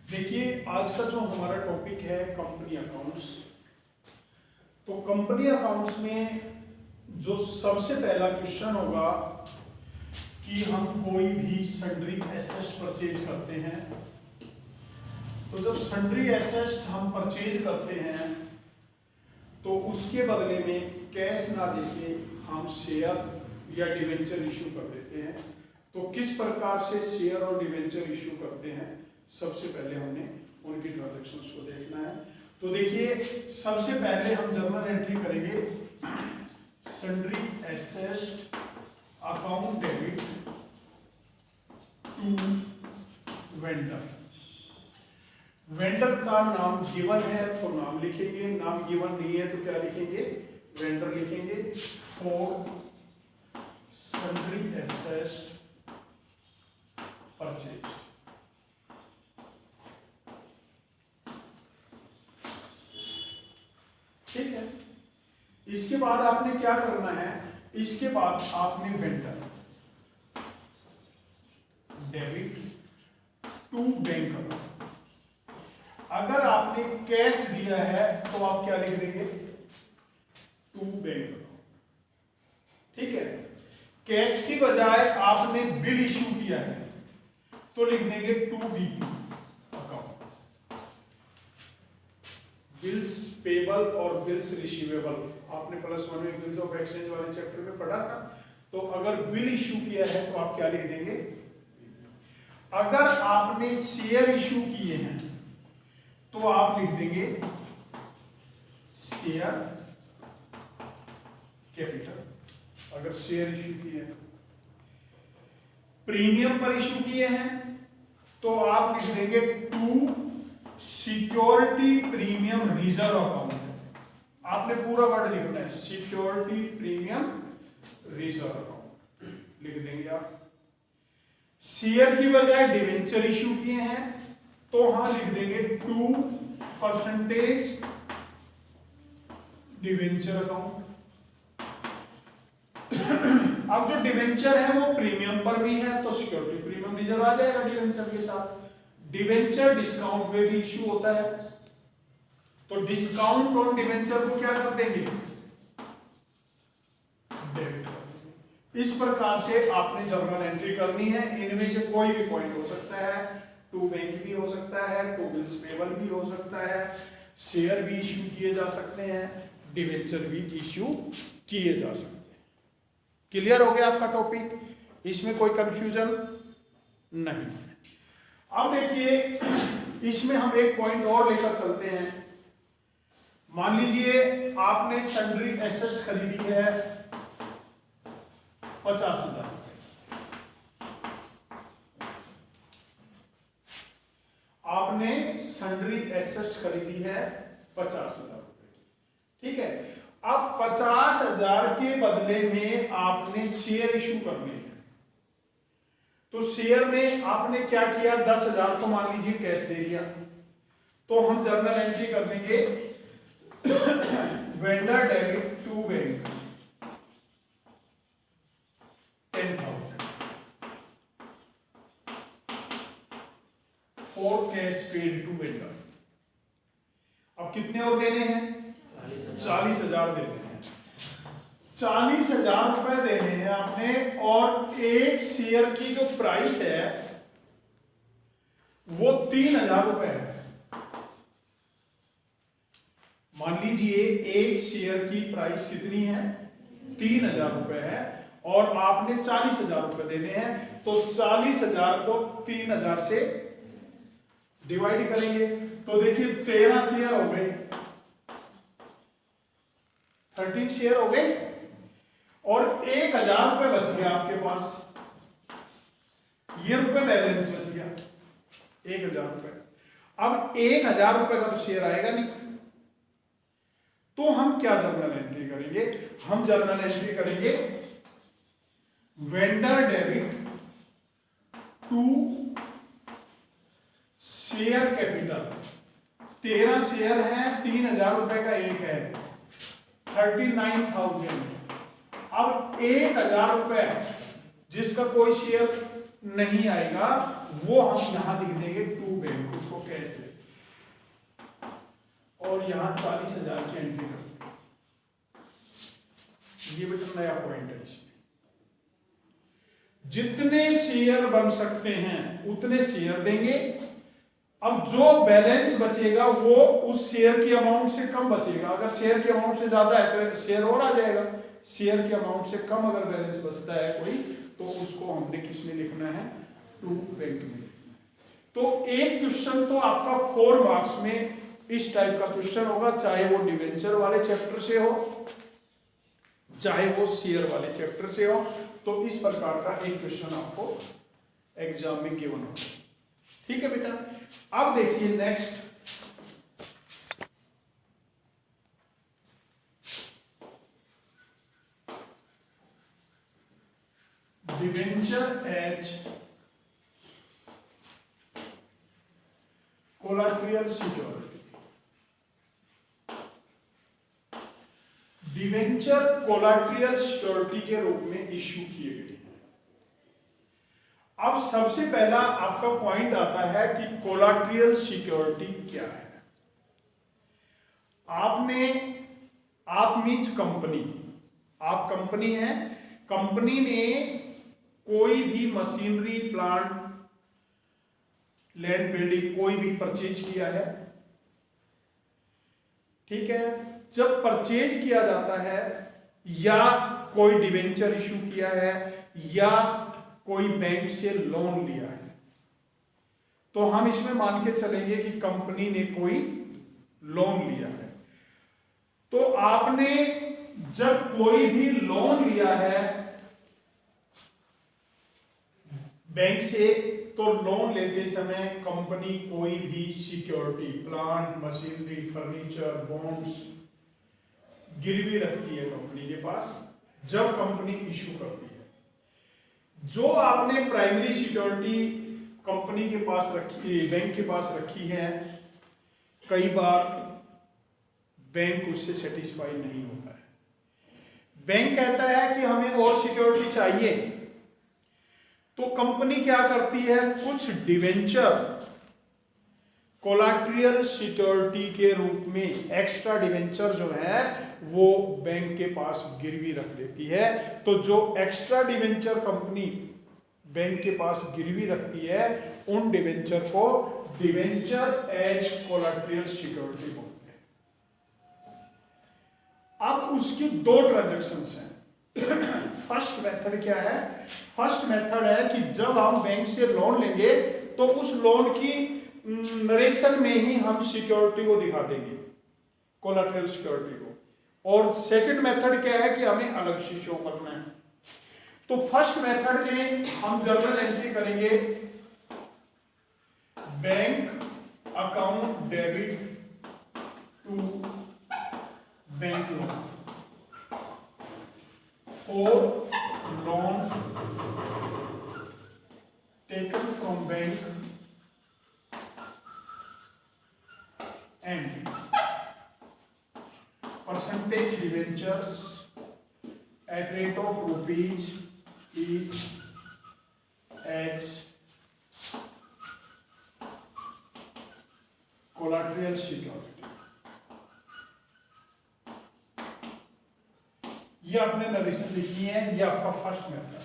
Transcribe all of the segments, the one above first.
देखिए आज का जो हमारा टॉपिक है कंपनी अकाउंट्स। तो कंपनी अकाउंट्स में जो सबसे पहला क्वेश्चन होगा कि हम कोई भी सन्ड्री एसेट परचेज करते हैं। तो जब सन्ड्री एसेट हम परचेज करते हैं तो उसके बदले में कैश ना देके हम शेयर या डिवेंचर इशू कर देते हैं। तो किस प्रकार से शेयर और डिवेंचर इशू करते हैं, सबसे पहले हमने उनकी ट्रांजैक्शंस को देखना है। तो देखिए सबसे पहले हम जर्नल एंट्री करेंगे sundry asset account debit to vendor. Vendor का नाम गिवन है तो नाम लिखेंगे, नाम गिवन नहीं है तो क्या लिखेंगे, वेंडर लिखेंगे। फॉर सन्ड्री एसेट परचेज, ठीक है। इसके बाद आपने क्या करना है, इसके बाद आपने vendor debit to bank account. अगर आपने कैश दिया है तो आप क्या लिख देंगे, टू बैंक अकाउंट, ठीक है। कैश की बजाय आपने बिल इशू किया है तो लिख देंगे to BP account. Bills payable और बिल्स रिसीवेबल आपने +1 में बिल्स ऑफ एक्सचेंज वाले चैप्टर में पढ़ा था। तो अगर बिल इशू किया है तो आप क्या लिख देंगे। अगर आपने शेयर इशू किए हैं तो आप लिख देंगे शेयर कैपिटल। अगर शेयर इशू किए हैं, प्रीमियम पर इशू किए हैं तो आप लिख देंगे to security premium reserve account. आपने पूरा वर्ड लिखना है, सिक्योरिटी प्रीमियम रिजर्व अकाउंट लिख देंगे आप। शेयर की बजाय डिवेंचर इशू किए हैं तो हाँ लिख देंगे 2% डिवेंचर अकाउंट। अब जो डिवेंचर है वो प्रीमियम पर भी है तो सिक्योरिटी प्रीमियम रिजर्व आ जाएगा डिवेंचर के साथ। डिवेंचर डिस्काउंट में भी इशू होता है तो डिस्काउंट ऑन डिवेंचर को क्या कर देंगे, डेबिट। इस प्रकार से आपने जर्नल एंट्री करनी है। इनमें से कोई भी पॉइंट हो सकता है, टू बैंक भी हो सकता है, टू बिल्स पेबल भी हो सकता है, शेयर भी इशू किए जा सकते हैं, डिवेंचर भी इशू किए जा सकते हैं। क्लियर हो गया आपका टॉपिक, इसमें कोई कंफ्यूजन नहीं है। अब देखिए इसमें हम एक पॉइंट और लेकर चलते हैं। मान लीजिए आपने सन्ड्री एसेट खरीदी है 50,000। आपने सन्ड्री एसेट खरीदी है 50,000 रुपए, ठीक है। अब 50,000 के बदले में आपने शेयर इशू करने हैं। तो शेयर में आपने क्या किया, 10,000 को मान लीजिए कैश दे दिया। तो हम जर्नल एंट्री कर देंगे vendor debit to bank 10,000 for cash paid to vendor. अब कितने और देने हैं, 40,000 देने हैं। 40,000 रुपए देने हैं आपने और एक शेयर की जो प्राइस है वो 3,000 रुपए है। मान लीजिए एक शेयर की प्राइस कितनी है, 3,000 रुपए है और आपने 40,000 रुपए देने हैं। तो 40,000 को 3,000 से डिवाइड करेंगे तो देखिए 13 शेयर हो गए, 13 शेयर हो गए और 1,000 रुपए बच गया आपके पास। ये रुपए बैलेंस बच गया 1,000 रुपए। अब 1,000 रुपए का तो शेयर आएगा नहीं, तो हम क्या जर्नल एंट्री करेंगे, हम जर्नल एंट्री करेंगे vendor debit to share capital. 13 share है, 3,000 रुपए का एक है, 39,000। अब 1,000 रुपए जिसका कोई शेयर नहीं आएगा वो हम यहां लिख देंगे टू बैंक, उसको कैश और यहाँ 40,000 की एंट्री कर दी। ये बेटा नया पॉइंट है इसमें, जितने शेयर बन सकते हैं उतने शेयर देंगे। अब जो बैलेंस बचेगा वो उस शेयर की अमाउंट से कम बचेगा। अगर शेयर की अमाउंट से ज्यादा है तो शेयर और आ जाएगा, शेयर की अमाउंट से कम अगर बैलेंस बचता है कोई तो उसको हमने किस में लिखना है, टू बैंक में। तो एक क्वेश्चन तो आपका 4 मार्क्स में इस टाइप का क्वेश्चन होगा, चाहे वो डिवेंचर वाले चैप्टर से हो चाहे वो शेयर वाले चैप्टर से हो। तो इस प्रकार का एक क्वेश्चन आपको एग्जाम में गिवन होगा। ठीक है बेटा, अब देखिए next, debenture as collateral security. Debenture collateral security के रूप में इश्यू किए गए हैं। अब सबसे पहला आपका पॉइंट आता है कि कोलैटरल सिक्योरिटी क्या है। आप मीन्स कंपनी, आप कंपनी है, कंपनी ने कोई भी मशीनरी, प्लांट, लैंड, बिल्डिंग कोई भी परचेज किया है। ठीक है, जब परचेज किया जाता है या कोई डिवेंचर इशू किया है या कोई बैंक से लोन लिया है तो हम इसमें मान के चलेंगे कि कंपनी ने कोई लोन लिया है। तो आपने जब कोई भी लोन लिया है बैंक से तो लोन लेते समय कंपनी कोई भी security, plant, machinery, furniture, bonds गिरवी रखती है कंपनी के पास जब कंपनी इशू करती है। जो आपने प्राइमरी सिक्योरिटी कंपनी के पास रखी, बैंक के पास रखी है, कई बार बैंक उससे सेटिस्फाई नहीं होता है। बैंक कहता है कि हमें और सिक्योरिटी चाहिए, तो कंपनी क्या करती है, कुछ डिवेंचर कोलैटरल सिक्योरिटी के रूप में एक्स्ट्रा डिवेंचर जो है वो बैंक के पास गिरवी रख देती है। तो जो एक्स्ट्रा डिवेंचर कंपनी बैंक के पास गिरवी रखती है उन डिवेंचर को डिवेंचर एज कोलैटरल सिक्योरिटी बोलते हैं। अब उसकी 2 ट्रांजैक्शंस हैं। फर्स्ट मेथड क्या है, फर्स्ट मेथड है कि जब हम बैंक से लोन लेंगे तो उस लोन की नरेशन में ही हम सिक्योरिटी को दिखा देंगे, कोलैटरल सिक्योरिटी को। और सेकंड मेथड क्या है कि हमें अलग से शो करना है। तो फर्स्ट मेथड में हम जर्नल एंट्री करेंगे, bank account debit to bank loan for loan taken from bank and percentage debentures at rate of rupees each as collateral security। ये आपने नरेशन लिखी है, ये आपका फर्स्ट मेथड।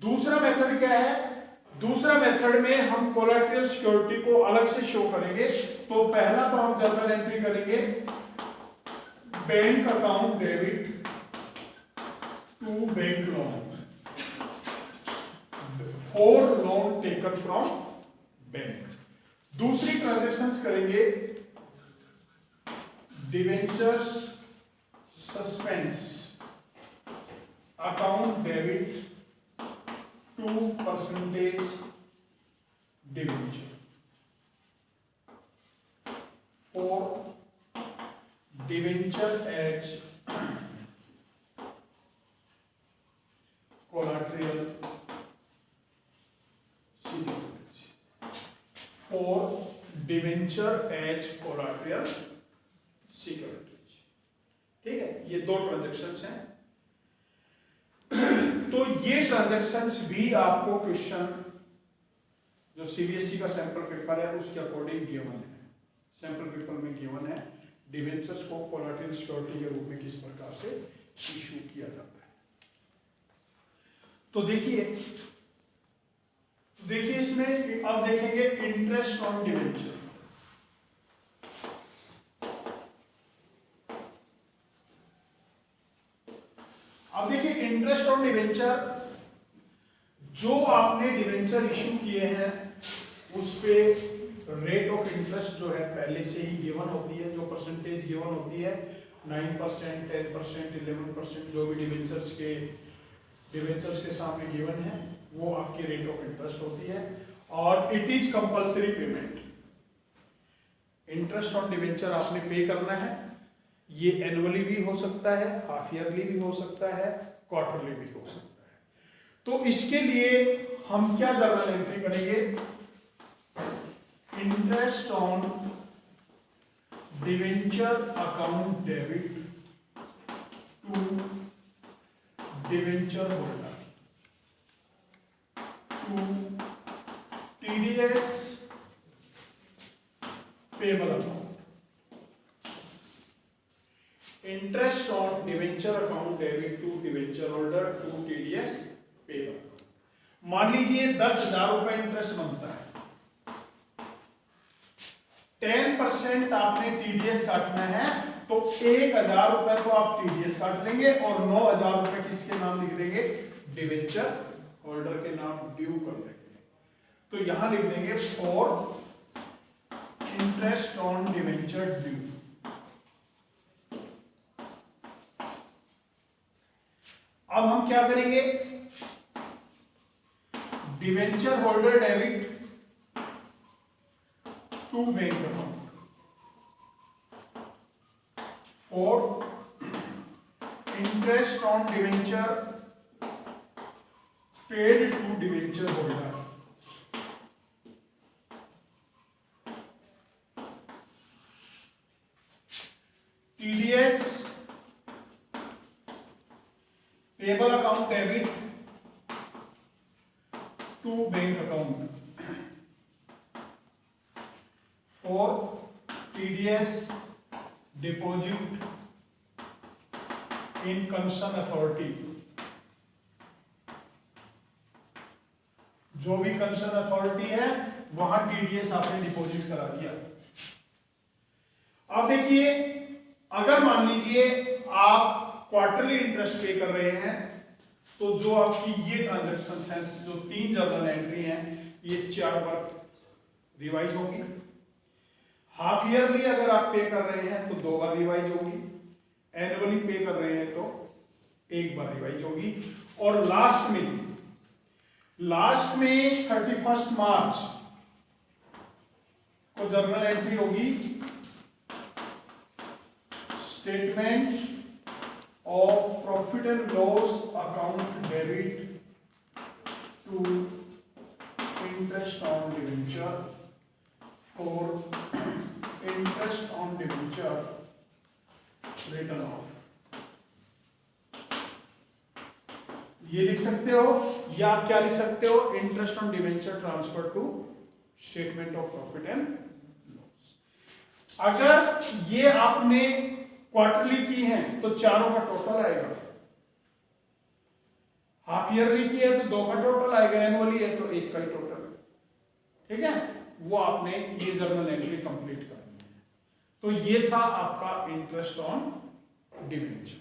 दूसरा मेथड क्या है, दूसरा मेथड में हम कोलैटरल सिक्योरिटी को अलग से शो करेंगे। तो पहला तो हम जर्नल एंट्री करेंगे, bank account debit to bank loan for loan taken from bank. दूसरी ट्रांजैक्शंस करेंगे, debentures suspense account debit to percentage debenture for debenture as collateral security, for debenture as collateral security. ठीक है, ये 2 transactions हैं। तो ये transactions भी आपको क्वेश्चन जो सीबीएसई का सैंपल पेपर है उसके अकॉर्डिंग गिवन है। सैंपल पेपर में गिवन है डिवेंचर्स को कोलैटरल सिक्योरिटी के रूप में किस प्रकार से इशू किया जाता है। तो देखिए इसमें अब देखेंगे इंटरेस्ट ऑन डिवेंचर। अब देखिए इंटरेस्ट ऑन डिवेंचर, जो आपने डिवेंचर इशू किए हैं उस पे रेट ऑफ इंटरेस्ट जो है पहले से ही गिवन होती है, जो परसेंटेज गिवन होती है 9%, 10%, 11%, जो भी डिवेंचर्स के सामने गिवन है वो आपकी रेट ऑफ इंटरेस्ट होती है। और it is compulsory payment. Interest on debenture आपने पे करना है। ये एनुअली भी हो सकता है, हाफ ईयरली भी हो सकता है, क्वार्टरली भी हो सकता है। तो इसके लिए हम क्या जर्नल एंट्री करेंगे, interest on debenture account debit to debenture holder to TDS payable account. Interest on debenture account debit to debenture holder to TDS payable. मान लीजिए 10,000 रुपए इंटरेस्ट बनता है, 10% आपने टीडीएस काटना है, तो 1,000 रुपए तो आप टीडीएस काट लेंगे और 9,000 रुपए किसके नाम लिख देंगे, डिवेंचर होल्डर के नाम ड्यू कर देंगे। तो यहां लिख देंगे for interest on debenture due. अब हम क्या करेंगे, debenture holder debit to bank account for interest on debenture paid to debenture holder. TDS payable account debit to bank account for TDS deposit in concern authority. जो भी concern authority है वहां TDS आपने deposit करा दिया। अब देखिए, अगर मान लीजिए आप क्वार्टरली इंटरेस्ट पे कर रहे हैं, तो जो आपकी ये ट्रांजैक्शंस हैं, जो 3 जर्नल एंट्री हैं, ये 4 बार रिवाइज होगी। हाफ ईयरली अगर आप पे कर रहे हैं तो 2 बार रिवाइज होगी, एनुअली पे कर रहे हैं तो 1 बार रिवाइज होगी। और लास्ट में 31 मार्च को जर्नल एंट्री होगी, statement of profit and loss account debit to interest on debenture for interest on debenture written off। ये लिख सकते हो, या आप क्या लिख सकते हो, interest on debenture transfer to statement of profit and loss. अगर ये आपने क्वार्टरली की है तो 4 का टोटल आएगा, हाफ ईयरली की है तो 2 का टोटल आएगा, एनुअली है तो 1 का ही टोटल। ठीक है, वो आपने ये जर्नल एंट्री कंप्लीट करनी है। तो ये था आपका इंटरेस्ट ऑन डिवेंचर।